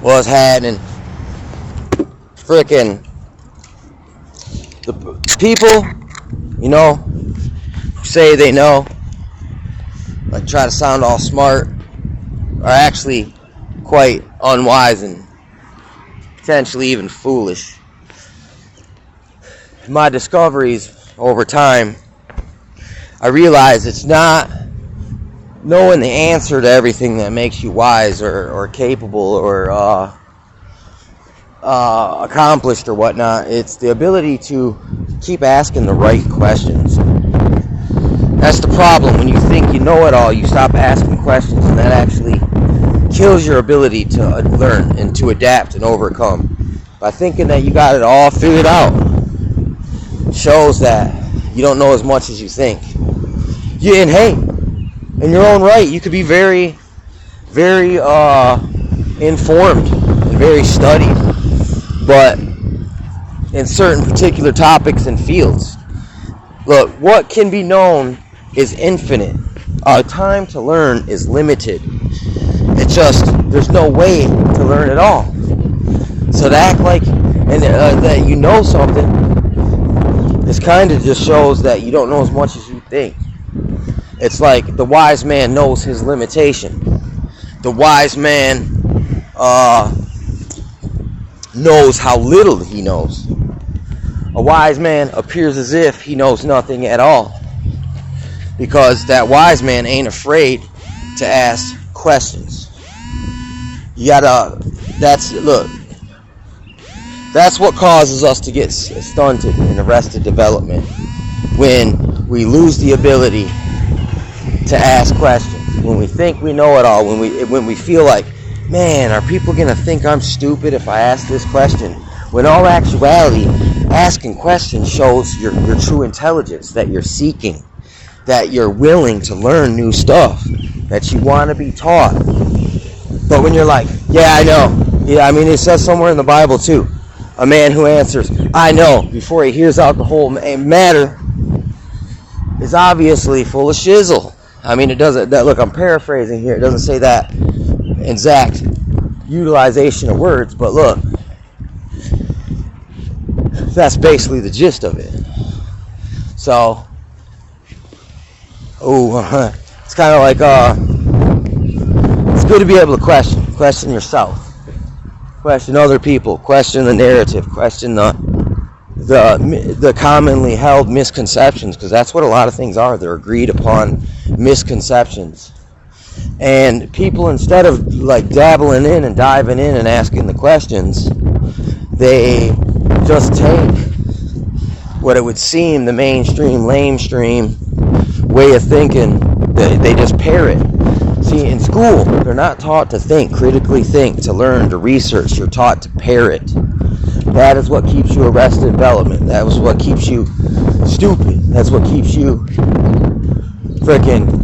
What's happening? Frickin' the people, who say they know, like try to sound all smart, are actually quite unwise and potentially even foolish. My discoveries over time, I realize it's not knowing the answer to everything that makes you wise or capable or accomplished or whatnot. It's the ability to keep asking the right questions. That's the problem. When you think you know it all, you stop asking questions, and that actually kills your ability to learn and to adapt and overcome. By thinking that you got it all figured out shows that you don't know as much as you think. And hey, in your own right, you could be very, very informed and very studied, but in certain particular topics and fields. Look, what can be known is infinite. Our time to learn is limited. It's just, there's no way to learn it all. So to act like that you know something, this kind of just shows that you don't know as much as you think. It's like the wise man knows his limitation. The wise man knows how little he knows. A wise man appears as if he knows nothing at all, because that wise man ain't afraid to ask questions. That's what causes us to get stunted in arrested development, when we lose the ability to ask questions, when we think we know it all, when we feel like, man, are people gonna think I'm stupid if I ask this question? When in all actuality, asking questions shows your true intelligence, that you're seeking, that you're willing to learn new stuff, that you want to be taught. But when you're like, yeah, I know. Yeah, I mean, it says somewhere in the Bible too, a man who answers, I know, before he hears out the whole matter is obviously full of shizzle. I mean, it doesn't, look, I'm paraphrasing here. It doesn't say that exact utilization of words, but look, that's basically the gist of it. So, it's kind of like, it's good to be able to question yourself, question other people, question the narrative, question the commonly held misconceptions, because that's what a lot of things are. They're agreed upon misconceptions. And people, instead of like dabbling in and diving in and asking the questions, they just take what it would seem the mainstream, lamestream way of thinking. They just parrot. See, in school, they're not taught to think, critically think, to learn, to research. You're taught to parrot. That is what keeps you arrested development. That is what keeps you stupid. That's what keeps you freaking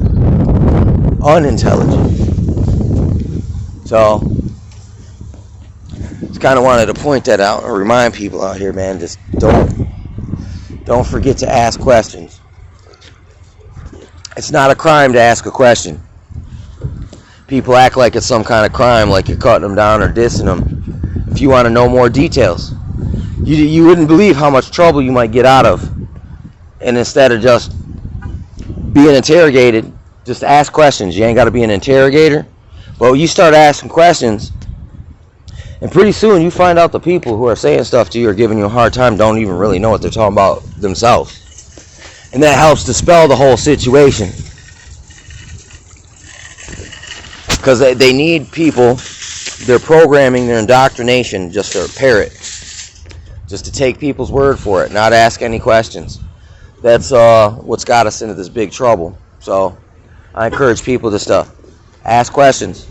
unintelligent. So, just kind of wanted to point that out and remind people out here, man, just don't forget to ask questions. It's not a crime to ask a question. People act like it's some kind of crime, like you're cutting them down or dissing them. If you want to know more details, you wouldn't believe how much trouble you might get out of. And instead of just being interrogated, just ask questions. You ain't got to be an interrogator. But you start asking questions, and pretty soon you find out the people who are saying stuff to you or giving you a hard time don't even really know what they're talking about themselves. And that helps dispel the whole situation. Because they need people, their programming, their indoctrination, just to parrot. Just to take people's word for it, not ask any questions. That's what's got us into this big trouble. So I encourage people to ask questions.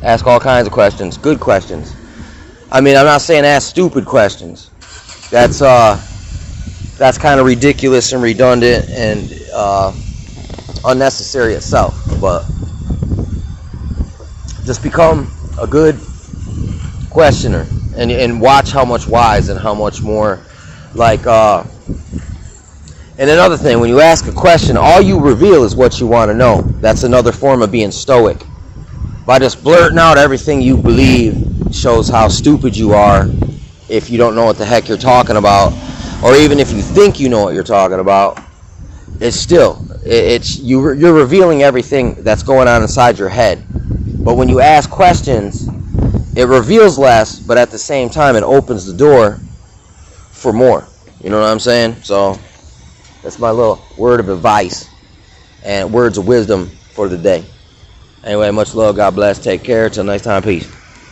Ask all kinds of questions, good questions. I mean, I'm not saying ask stupid questions. That's kind of ridiculous and redundant and unnecessary itself. But just become a good questioner and watch how much wise and how much more like and another thing, when you ask a question, all you reveal is what you want to know. That's another form of being stoic. By just blurting out everything you believe shows how stupid you are if you don't know what the heck you're talking about, or even if you think you know what you're talking about. It's still, you're revealing everything that's going on inside your head. But when you ask questions, it reveals less, but at the same time, it opens the door for more. You know what I'm saying? So that's my little word of advice and words of wisdom for the day. Anyway, much love. God bless. Take care. Till next time. Peace.